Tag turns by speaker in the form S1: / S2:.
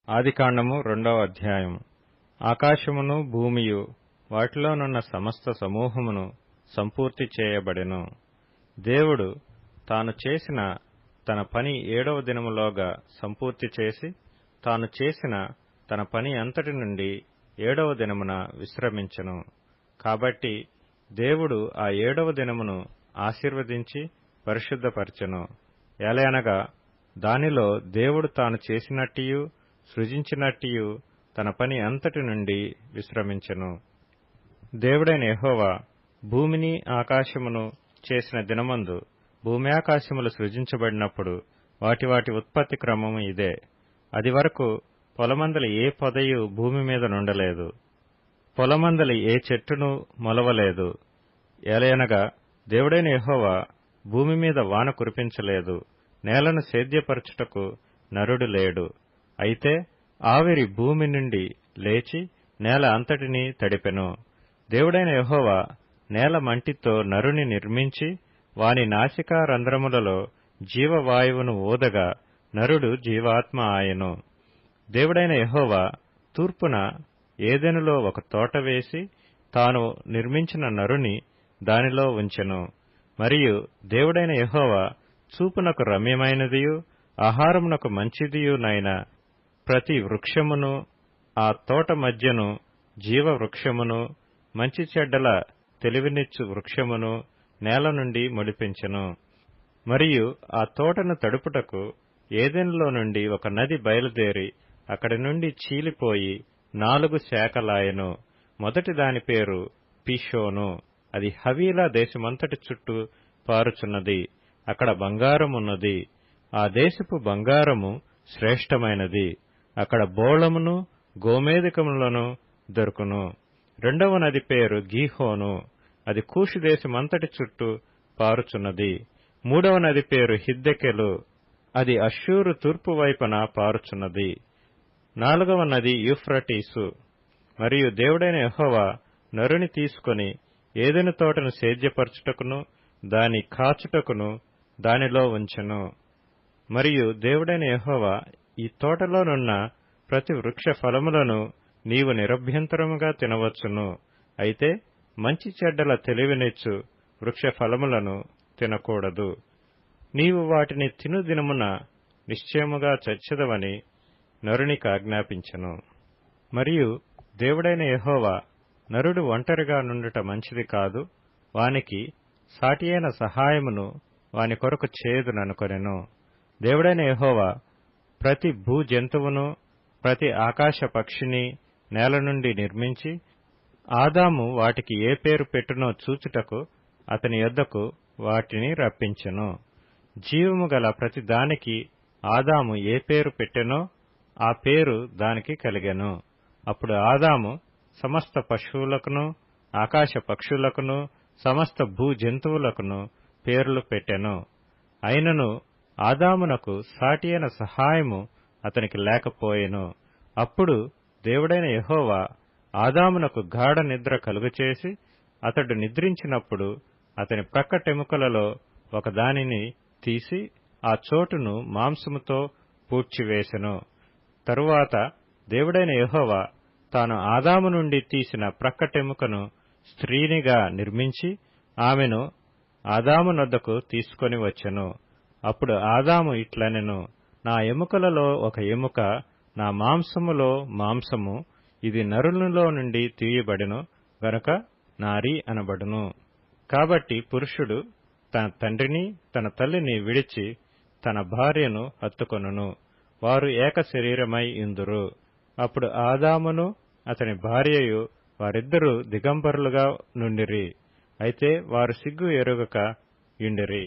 S1: ఆదికాండము 2వ అధ్యాయము. ఆకాశమును భూమియు వాటిలోనున్న సమస్త సమూహమును సంపూర్తి చేయబడెను. దేవుడు తాను చేసిన తన పని 7వ దినములోగా సంపూర్తి చేసి, తాను చేసిన తన పని అంతటి నుండి 7వ దినమున విశ్రమించెను. కాబట్టి దేవుడు ఆ 7వ దినమును ఆశీర్వదించి పరిశుద్ధపరచెను. ఏలయనగా దానిలో దేవుడు తాను చేసినట్టియు సృజించినట్టియు తన పని అంతటి నుండి విశ్రమించెను. దేవుడైన యెహోవా భూమిని ఆకాశమును చేసిన దినమందు భూమ్యాకాశములు సృజించబడినప్పుడు వాటి వాటి ఉత్పత్తి క్రమము ఇదే. అది వరకు పొలమందలి ఏ పొదయు భూమి మీద నుండలేదు, పొలమందలి ఏ చెట్టును మొలవలేదు. ఏలయనగా దేవుడైన యెహోవా భూమి మీద వాన కురిపించలేదు, నేలను సేద్యపరచుటకు నరుడు లేడు. అయితే ఆవిరి భూమి నుండి లేచి నేల అంతటినీ తడిపెను. దేవుడైన యెహోవా నేల మంటితో నరుని నిర్మించి వాని నాసికా రంధ్రములలో జీవవాయువును ఊదగా నరుడు జీవాత్మ ఆయెను. దేవుడైన యెహోవా తూర్పున ఏదెనులో ఒక తోట వేసి తాను నిర్మించిన నరుని దానిలో ఉంచెను. మరియు దేవుడైన యెహోవా చూపునకు రమ్యమైనదియు ఆహారమునకు మంచిదియునైన ప్రతి వృక్షమును, ఆ తోట మధ్యను జీవ వృక్షమును, మంచి చెడ్డల తెలివినిచ్చు వృక్షమును నేల నుండి మొలిపించెను. మరియు ఆ తోటను తడుపుటకు ఏదెనులో నుండి ఒక నది బయలుదేరి అక్కడి నుండి చీలిపోయి 4 శాఖలాయెను. మొదటి దాని పేరు పీషోను. అది హవీలా దేశమంతటి చుట్టూ పారుచున్నది. అక్కడ బంగారమున్నది. ఆ దేశపు బంగారము శ్రేష్టమైనది. అక్కడ బోళమును గోమేధికములను దొరుకును. రెండవ నది పేరు గీహోను. అది కూషు దేశమంతటి చుట్టూ పారుచున్నది. మూడవ నది పేరు హిద్దెకెలు. అది అష్షూరు తూర్పు వైపున పారుచున్నది. 4వ నది యూఫ్రటీసు. మరియు దేవుడైన యెహోవా నరుని తీసుకొని ఏదెను తోటను సేద్యపరచుటకును దాని కాచుటకును దానిలో ఉంచెను. మరియు దేవుడైన యెహోవా ఈ తోటలోనున్న ప్రతి వృక్ష ఫలములను నీవు నిరభ్యంతరముగా తినవచ్చును. అయితే మంచి చెడ్డల తెలివినిచ్చు వృక్ష ఫలములను తినకూడదు. నీవు వాటిని తిను దినమున నిశ్చయముగా చచ్చెదవని నరునికి ఆజ్ఞాపించెను. మరియు దేవుడైన యెహోవా నరుడు ఒంటరిగా నుండుట మంచిది కాదు, వానికి సాటియైన సహాయమును వాని కొరకు చేయుదుననుకొనెను. దేవుడైన యెహోవా ప్రతి భూజంతువును ప్రతి ఆకాశ పక్షిని నేల నుండి నిర్మించి ఆదాము వాటికి ఏ పేరు పెట్టునో చూచుటకు అతని యొద్దకు వాటిని రప్పించెను. జీవము గల ప్రతి దానికి ఆదాము ఏ పేరు పెట్టెనో ఆ పేరు దానికి కలిగెను. అప్పుడు ఆదాము సమస్త పశువులకును ఆకాశ పక్షులకును సమస్త భూజంతువులకును పేర్లు పెట్టెను. అయినను ఆదామునకు సాటియైన సహాయము అతనికి లేకపోయెను. అప్పుడు దేవుడైన యెహోవా ఆదామునకు గాఢ నిద్ర కలుగచేసి అతడు నిద్రించినప్పుడు అతని ప్రక్కటెముకలలో ఒకదానిని తీసి ఆ చోటును మాంసముతో పూడ్చివేసెను. తరువాత దేవుడైన యెహోవా తాను ఆదాము నుండి తీసిన ప్రక్కటెముకను స్త్రీనిగా నిర్మించి ఆమెను ఆదాము నొద్దకు తీసుకొని వచ్చెను. అప్పుడు ఆదాము ఇట్లనెను, నా ఎముకలలో ఒక ఎముక, నా మాంసములో మాంసము, ఇది నరునిలో నుండి తీయబడెను గనుక నారి అనబడును. కాబట్టి పురుషుడు తన తండ్రిని తన తల్లిని విడిచి తన భార్యను హత్తుకొనును, వారు ఏక శరీరమై యుందురు. అప్పుడు ఆదామును అతని భార్యయు వారిద్దరూ దిగంబరులుగా నుండిరి. అయితే వారు సిగ్గు ఎరుగక యుండిరి.